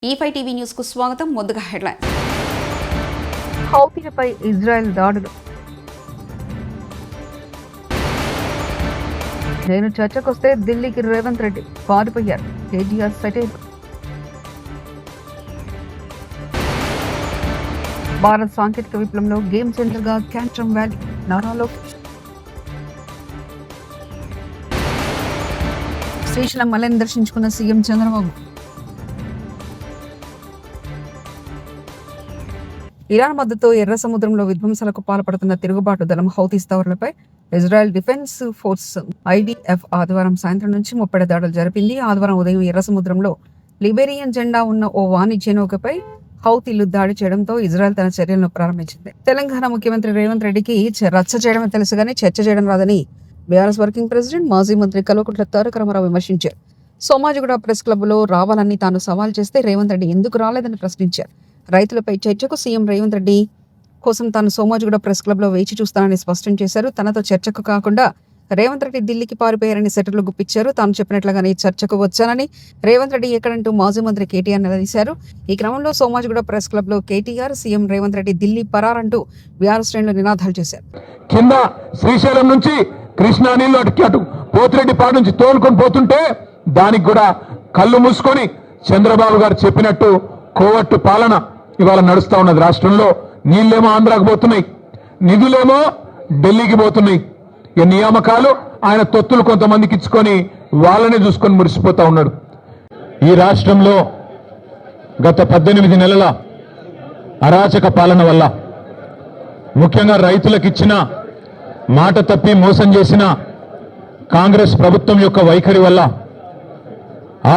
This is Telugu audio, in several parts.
E5 టీవీ న్యూస్ కు స్వాగతం. ముందుగా హెడ్లైన్. హౌతీలపై ఇజ్రాయెల్ దాడులు. నేను చర్చకొస్తే ఢిల్లీకి రేవంత్ రెడ్డి పారిపోయారు. కేటీఆర్ సెటైర్. భారత్ సాంకేతిక విప్లవంలో గేమ్ సెంటర్ గా క్యాంట్రమ్ వ్యాలీ. నారా లోకేష్. శ్రీశైలం మల్లెని దర్శించుకున్న సీఎం చంద్రబాబు. ఇరాన్ మద్దతుతో ఎర్ర సముద్రంలో విధ్వంసాలకు పాల్పడుతున్న తిరుగుబాటు దళం హౌతీ స్థావరాలపై ఇజ్రాయెల్ డిఫెన్స్ ఫోర్స్ IDF ఆదివారం సాయంత్రం నుంచి ముప్పటి దాడులు జరిపింది. ఆదివారం ఉదయం ఎర్ర సముద్రంలో లిబెరియన్ జెండా ఉన్న ఓ వాణిజ్య నౌకపై హౌతీలు దాడి చేయడంతో ఇజ్రాయెల్ తన చర్యలను ప్రారంభించింది. తెలంగాణ ముఖ్యమంత్రి రేవంత్ రెడ్డికి రచ్చ చేయడమే తెలుసు కానీ చర్చ చేయడం రాదని బీఆర్ఎస్ వర్కింగ్ ప్రెసిడెంట్ మాజీ మంత్రి కల్వకుంట్ల తారక రామారావు విమర్శించారు. సోమాజిగూడ ప్రెస్ క్లబ్లో రావాలని తాను సవాల్ చేస్తే రేవంత్ రెడ్డి ఎందుకు రాలేదని ప్రశ్నించారు. రైతులపై చర్చకు సీఎం రేవంత్ రెడ్డి కోసం తాను సోమాజిగూడ ప్రెస్ క్లబ్లో వేచి చూస్తానని స్పష్టం చేశారు. తనతో చర్చకు కాకుండా రేవంత్ రెడ్డి ఢిల్లీకి పారిపోయారని సెటర్లు గుప్పించారు. తాను చెప్పినట్లుగానే చర్చకు వచ్చానని రేవంత్ రెడ్డి ఎక్కడంటూ మాజీ మంత్రి కేటీఆర్ నిలదీశారు. ఈ క్రమంలో సోమాజిగూడ ప్రెస్ క్లబ్లో కేటీఆర్, సీఎం రేవంత్ రెడ్డి ఢిల్లీ పరారంటూ బీఆర్ఎస్ శ్రేణులు నినాదాలు చేశారు. కింద శ్రీశైలం నుంచి కృష్ణా నీళ్ళు అటు పోతిరెడ్డిపాడు నుంచి తోలుకొని పోతుంటే దానికి కూడా కళ్ళు మూసుకొని చంద్రబాబు గారు చెప్పినట్టు కోవట్టు పాలన ఇవాళ నడుస్తా ఉన్నది. రాష్ట్రంలో నీళ్ళేమో ఆంధ్రాకు పోతున్నాయి, నిధులేమో ఢిల్లీకి పోతున్నాయి. ఈ నియామకాలు ఆయన తొత్తులు కొంతమందికి ఇచ్చుకొని వాళ్ళని చూసుకొని మురిసిపోతా ఉన్నాడు. ఈ రాష్ట్రంలో గత 18 నెలల అరాచక పాలన వల్ల, ముఖ్యంగా రైతులకు ఇచ్చిన మాట తప్పి మోసం చేసిన కాంగ్రెస్ ప్రభుత్వం యొక్క వైఖరి వల్ల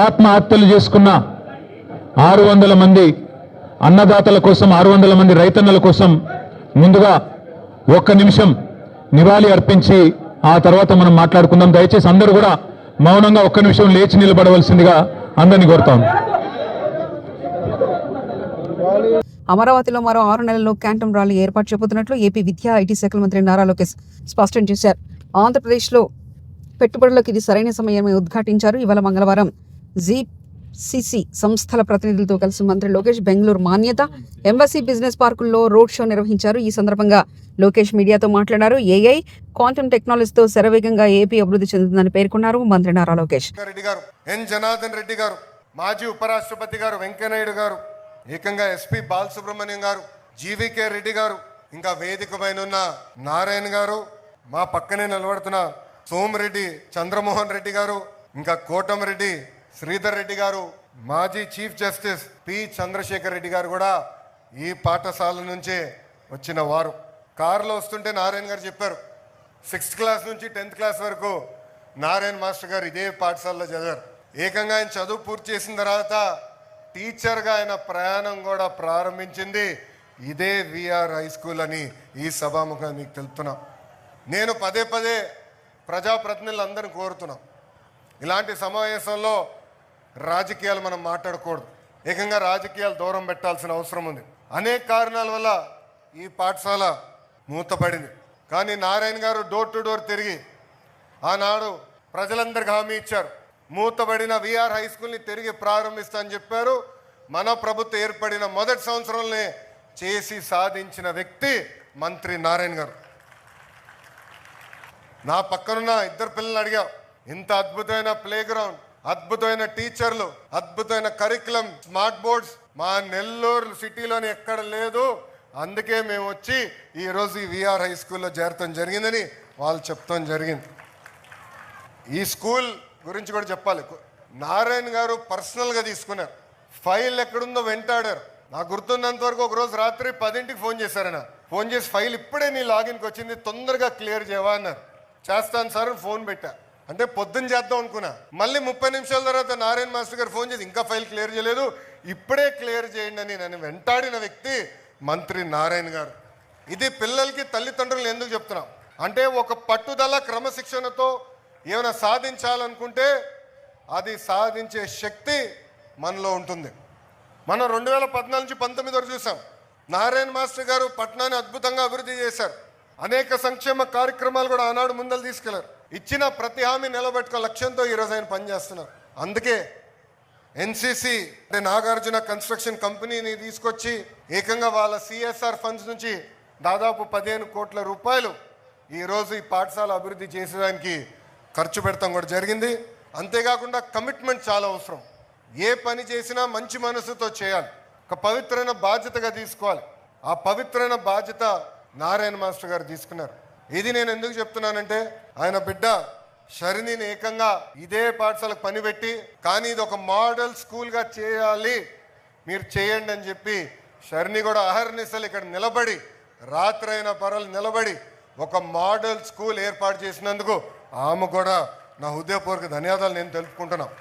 ఆత్మహత్యలు చేసుకున్న 600 మంది అన్నదాతల కోసం, 600 మంది రైతన్నల కోసం ముందుగా ఒక్క నిమిషం నివాళి అర్పించి ఆ తర్వాత మనం మాట్లాడుకుందాం. దయచేసి అందరూ కూడా మౌనంగా ఒక్క నిమిషం లేచి నిలబడవలసిందిగా అందరినీ కోరుతాం. అమరావతిలో మరో 6 నెలల్లో క్యాంటమ్ ర్యాలీ ఏర్పాటు చేయబోతున్నట్లు ఏపీ విద్యా ఐటీ శాఖల మంత్రి నారా లోకేష్ స్పష్టం చేశారు. ఆంధ్రప్రదేశ్లో పెట్టుబడులకు ఇది సరైన సమయమే ఉద్ఘాటించారు. ఇవాళ మంగళవారం GCC సంస్థల ప్రతినిధులతో కలిసి మంత్రి లోకేష్ బెంగళూరు మాన్యత ఎంబసీ బిజినెస్ పార్కుల్లో రోడ్ షో నిర్వహించారు. ఈ సందర్భంగా లోకేష్ మీడియాతో మాట్లాడారు. AI, క్వాంటమ్ టెక్నాలజీతో శరవేగంగా ఏపీ అభివృద్ధి చెందుతుందని పేర్కొన్నారు మంత్రి నారా లోకేష్. రెడ్డి గారు, ఎన్ జనార్దన్ రెడ్డి గారు, మాజీ ఉపరాష్ట్రపతి గారు వెంకయ్యనాయుడు గారు, ఏకంగా SP బాలసుబ్రహ్మణ్యం గారు, GVK రెడ్డి గారు, ఇంకా వేదిక పైన ఉన్న నారాయణ గారు, మా పక్కనే నిలబడుతున్న సోమిరెడ్డి చంద్రమోహన్ రెడ్డి గారు, ఇంకా కోటమిరెడ్డి శ్రీధర్ రెడ్డి గారు, మాజీ chief justice P Chandrashekar Reddy గారు కూడా ఈ పాఠశాల నుంచే వచ్చిన వారు. కారులో వస్తుంటే నారాయణ గారు చెప్పారు, 6th క్లాస్ నుంచి 10th క్లాస్ వరకు నారాయణ మాస్టర్ గారు ఇదే పాఠశాలలో చదివారు. ఏకంగా ఆయన చదువు పూర్తి చేసిన తర్వాత టీచర్గా ఆయన ప్రయాణం కూడా ప్రారంభించింది ఇదే VR హై స్కూల్ అని ఈ సభాముఖంగా మీకు తెలుపుతున్నాం. నేను పదే పదే ప్రజాప్రతినిధులందరినీ కోరుతున్నాం, ఇలాంటి సమావేశంలో రాజకీయాలు మనం మాట్లాడకూడదు. ఏకంగా రాజకీయాలు దూరం పెట్టాల్సిన అవసరం ఉంది. అనేక కారణాల వల్ల ఈ పాఠశాల మూతపడింది. కానీ నారాయణ గారు డోర్ టు డోర్ తిరిగి ఆనాడు ప్రజలందరికీ హామీ ఇచ్చారు, మూతబడిన VR హై స్కూల్ని తిరిగి ప్రారంభిస్తా అని చెప్పారు. మన ప్రభుత్వం ఏర్పడిన మొదటి సంవత్సరంలోనే చేసి సాధించిన వ్యక్తి మంత్రి నారాయణ గారు. నా పక్కనున్న 2 పిల్లల్ని అడిగా, ఇంత అద్భుతమైన ప్లే గ్రౌండ్, అద్భుతమైన టీచర్లు, అద్భుతమైన కరికులం, స్మార్ట్ బోర్డ్స్ మా నెల్లూరు సిటీలోని ఎక్కడ లేదు, అందుకే మేము వచ్చి ఈరోజు ఈ VR హై స్కూల్లో చేరటం జరిగిందని వాళ్ళు చెప్తాం జరిగింది. ఈ స్కూల్ గురించి కూడా చెప్పాలి. నారాయణ గారు పర్సనల్గా తీసుకున్నారు. ఫైల్ ఎక్కడుందో వెంటాడారు. నాకు గుర్తున్నంత వరకు ఒకరోజు రాత్రి 10ంటికి ఫోన్ చేశారన్న. ఫోన్ చేసి ఫైల్ ఇప్పుడే నీ లాగిన్కి వచ్చింది, తొందరగా క్లియర్ చేయవా అన్నారు. చేస్తాను సార్ ఫోన్ పెట్టా. అంటే పొద్దున్న చేద్దాం అనుకున్నా. మళ్ళీ 30 నిమిషాల తర్వాత నారాయణ మాస్టర్ గారు ఫోన్ చేసి ఇంకా ఫైల్ క్లియర్ చేయలేదు, ఇప్పుడే క్లియర్ చేయండి అని నన్ను వెంటాడిన వ్యక్తి మంత్రి నారాయణ గారు. ఇది పిల్లలకి తల్లిదండ్రులు ఎందుకు చెప్తున్నాం అంటే, ఒక పట్టుదల క్రమశిక్షణతో ఏమైనా సాధించాలనుకుంటే అది సాధించే శక్తి మనలో ఉంటుంది. మనం 2014 నుంచి 19 వరకు చూసాం. నారాయణ మాస్టర్ గారు పట్టణాన్ని అద్భుతంగా అభివృద్ధి చేశారు. అనేక సంక్షేమ కార్యక్రమాలు కూడా ఆనాడు ముందలు తీసుకెళ్లారు. ఇచ్చిన ప్రతి హామీ నిలబెట్టుకో లక్ష్యంతో ఈరోజు ఆయన పనిచేస్తున్నారు. అందుకే ఎన్సిసి అంటే నాగార్జున కన్స్ట్రక్షన్ కంపెనీని తీసుకొచ్చి ఏకంగా వాళ్ళ సిఎస్ఆర్ ఫండ్స్ నుంచి దాదాపు 15 కోట్ల రూపాయలు ఈరోజు ఈ పాఠశాల అభివృద్ధి చేసేదానికి ఖర్చు పెడతాం కూడా జరిగింది. అంతేకాకుండా కమిట్మెంట్ చాలా అవసరం. ఏ పని చేసినా మంచి మనసుతో చేయాలి, ఒక పవిత్రమైన బాధ్యతగా తీసుకోవాలి. ఆ పవిత్రమైన బాధ్యత నారాయణ మాస్టర్ గారు తీసుకున్నారు. ఇది నేను ఎందుకు చెప్తున్నానంటే ఆయన బిడ్డ షరినిని ఏకంగా ఇదే పాఠశాలకు పని పెట్టి కానీ ఇది ఒక మోడల్ స్కూల్గా చేయాలి, మీరు చేయండి అని చెప్పి షరిని కూడా అహర్నిశలు ఇక్కడ నిలబడి రాత్రైన పరలు నిలబడి ఒక మోడల్ స్కూల్ ఏర్పాటు చేసినందుకు ఆమె కూడా నా హృదయపూర్వక ధన్యవాదాలు నేను తెలుపుకుంటున్నాను.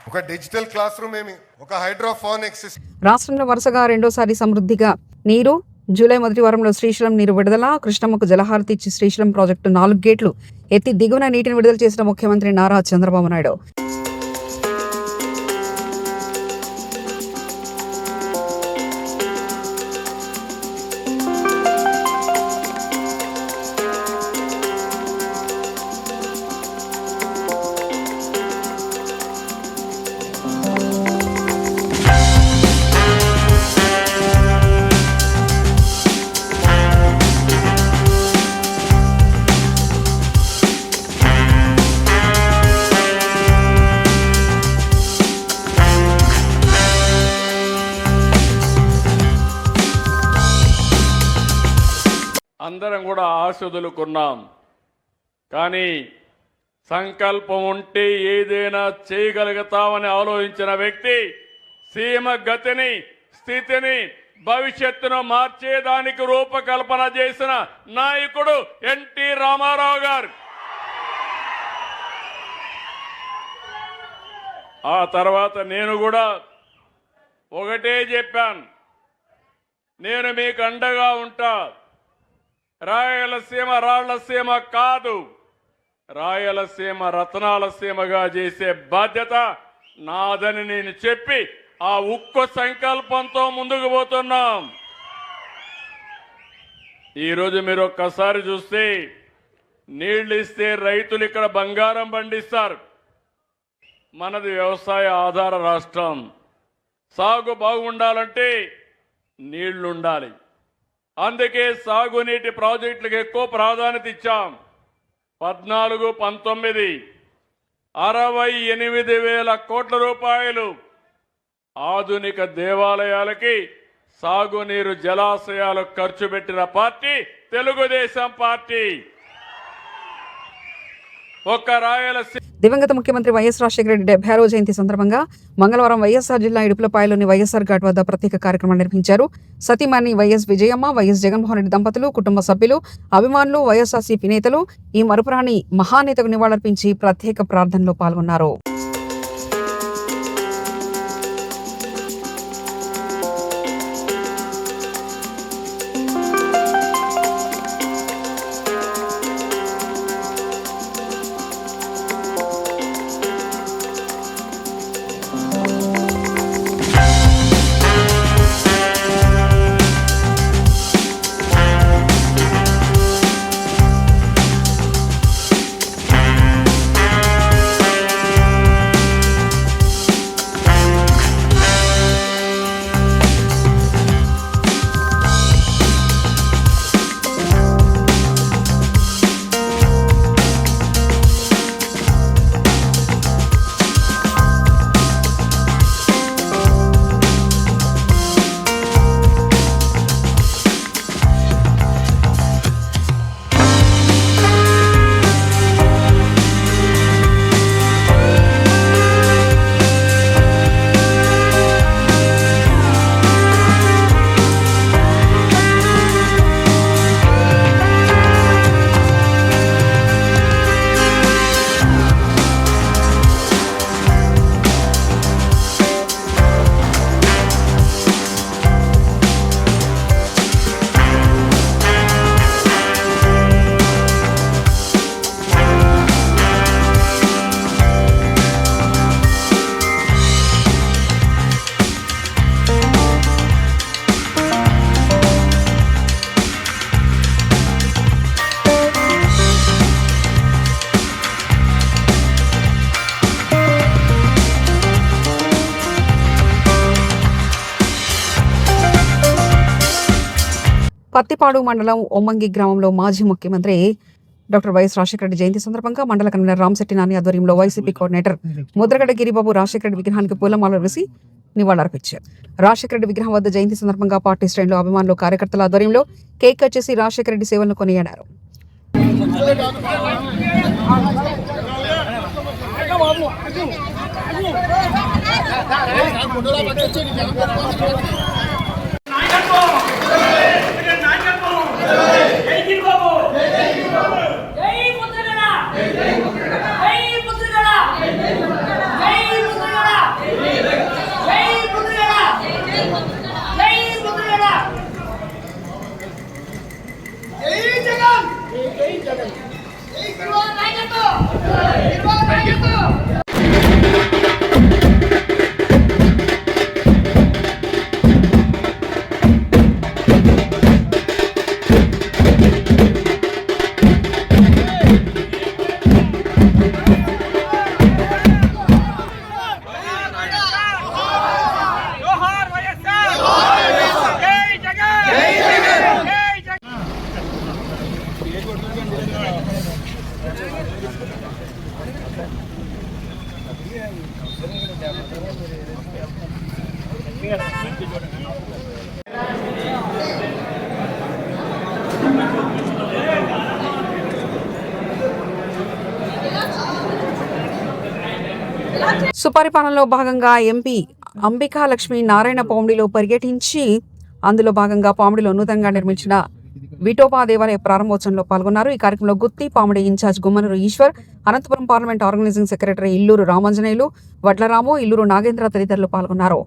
ఒక డిజిటల్ క్లాస్ రూమ్ ఏమి, ఒక హైడ్రోఫోనిక్ సిస్టమ్. రాష్ట్రంలో వరుసగా రెండోసారి సమృద్ధిగా నీరు. జూలై మొదటి వారంలో శ్రీశైలం నీరు విడుదల. కృష్ణమ్మకు జలహారతి ఇచ్చి శ్రీశైలం ప్రాజెక్టు 4 గేట్లు ఎత్తి దిగువన నీటిని విడుదల చేసిన ముఖ్యమంత్రి నారా చంద్రబాబు నాయుడు. అందరం కూడా ఆశ వదులుకున్నాం. కానీ సంకల్పం ఉంటే ఏదైనా చేయగలుగుతామని ఆలోచించిన వ్యక్తి సీమ గతిని స్థితిని భవిష్యత్తును మార్చేదానికి రూపకల్పన చేసిన నాయకుడు ఎన్టీ రామారావు గారు. ఆ తర్వాత నేను కూడా ఒకటే చెప్పాను, నేను మీకు అండగా ఉంటా. రాయలసీమ రాళ్లసీమ కాదు, రాయలసీమ రత్నాల సీమగా చేసే బాధ్యత నాదని నేను చెప్పి ఆ ఉక్కు సంకల్పంతో ముందుకు పోతున్నాం. ఈరోజు మీరు ఒక్కసారి చూస్తే నీళ్లు ఇస్తే రైతులు ఇక్కడ బంగారం పండిస్తారు. మనది వ్యవసాయ ఆధార రాష్ట్రం. సాగు బాగుండాలంటే నీళ్లుండాలి. అందుకే సాగునీటి ప్రాజెక్టులకు ఎక్కువ ప్రాధాన్యత ఇచ్చాం. 14-19 68,000 కోట్ల రూపాయలు ఆధునిక దేవాలయాలకి సాగునీరు జలాశయాలు ఖర్చు పెట్టిన పార్టీ తెలుగుదేశం పార్టీ. ఒక్క రాయలసీమ దివంగత ముఖ్యమంత్రి వైఎస్ రాజశేఖర రెడ్డి 76వ జయంతి సందర్భంగా మంగళవారం వైఎస్ఆర్ జిల్లా ఇడుపులపాయలోని వైఎస్ఆర్ ఘాట్ వద్ద ప్రత్యేక కార్యక్రమం నిర్వహించారు. సతీమణి వైఎస్ విజయమ్మ, వైఎస్ జగన్మోహన్ రెడ్డి దంపతులు, కుటుంబ సభ్యులు, అభిమానులు, వైఎస్ఆర్సీపీ నేతలు ఈ మరుపురాని మహానేతకు నివాళులర్పించి ప్రత్యేక ప్రార్థనలో పాల్గొన్నారు. పత్తిపాడు మండలం ఒమ్మంగి గ్రామంలో మాజీ ముఖ్యమంత్రి డాక్టర్ వైఎస్ రాజశేఖర రెడ్డి జయంతి సందర్భంగా మండల కన్వీనర్ రామశెట్టి నాని ఆధ్వర్యంలో వైసీపీ కోఆర్డినేటర్ ముద్రగడ్డ గిరిబాబు రాజశేఖర రెడ్డి విగ్రహానికి పూలమాలలు వేసి నివాళులర్పించారు. రాజశేఖర రెడ్డి విగ్రహం వద్ద జయంతి సందర్భంగా పార్టీ శ్రేణులు, అభిమానులు, కార్యకర్తల ఆధ్వర్యంలో కేక్ కట్ చేసి రాజశేఖర రెడ్డి సేవలను కొనియాడారు. సుపరిపాలనలో భాగంగా ఎంపీ అంబికా లక్ష్మి నారాయణ పామిడిలో పర్యటించి అందులో భాగంగా పామిడిలో నూతనంగా నిర్మించిన విఠోబా దేవాలయ ప్రారంభోత్సవంలో పాల్గొన్నారు. ఈ కార్యక్రమంలో Gutti Pamidi incharge Gummanur Eshwar, Anantapur parliament organising secretary Illuru Ramanjaneyulu, Vadlaramu, Illuru Nagendra తదితరులు పాల్గొన్నారు.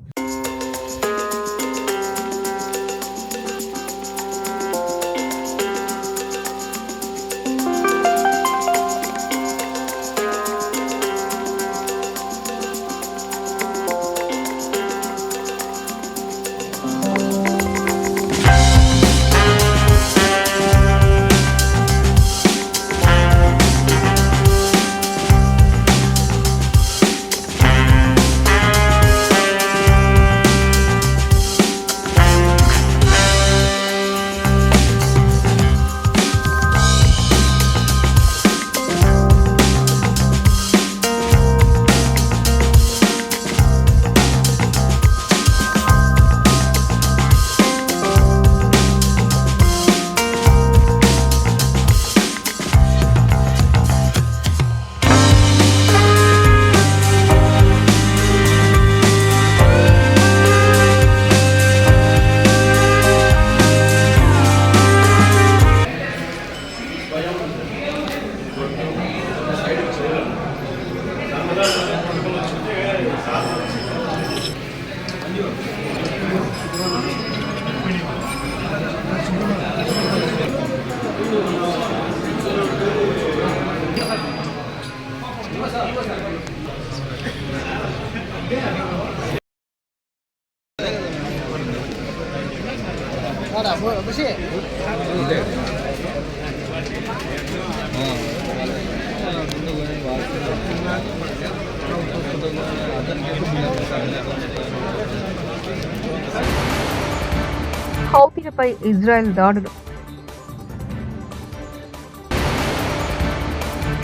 హౌతీలపై ఇజ్రాయెల్ దాడులు.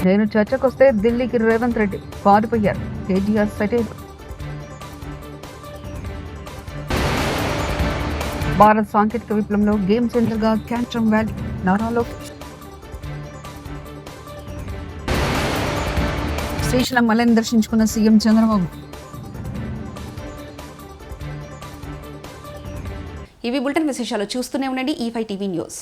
నేను చర్చకొస్తే ఢిల్లీకి రేవంత్ రెడ్డి పారిపోయారు. కేటీఆర్ సెటైర్. భారత్ సాంకేతిక విప్లవంలో గేమ్ చేంజర్ గా క్యాంట్రమ్ వ్యాలీ. నారాలో శ్రీశైలం మల్లెని దర్శించుకున్న సీఎం చంద్రబాబు. ఇవి బులెటిన్ విశేషాలు. చూస్తూనే ఉండండి E5 టీవీ న్యూస్.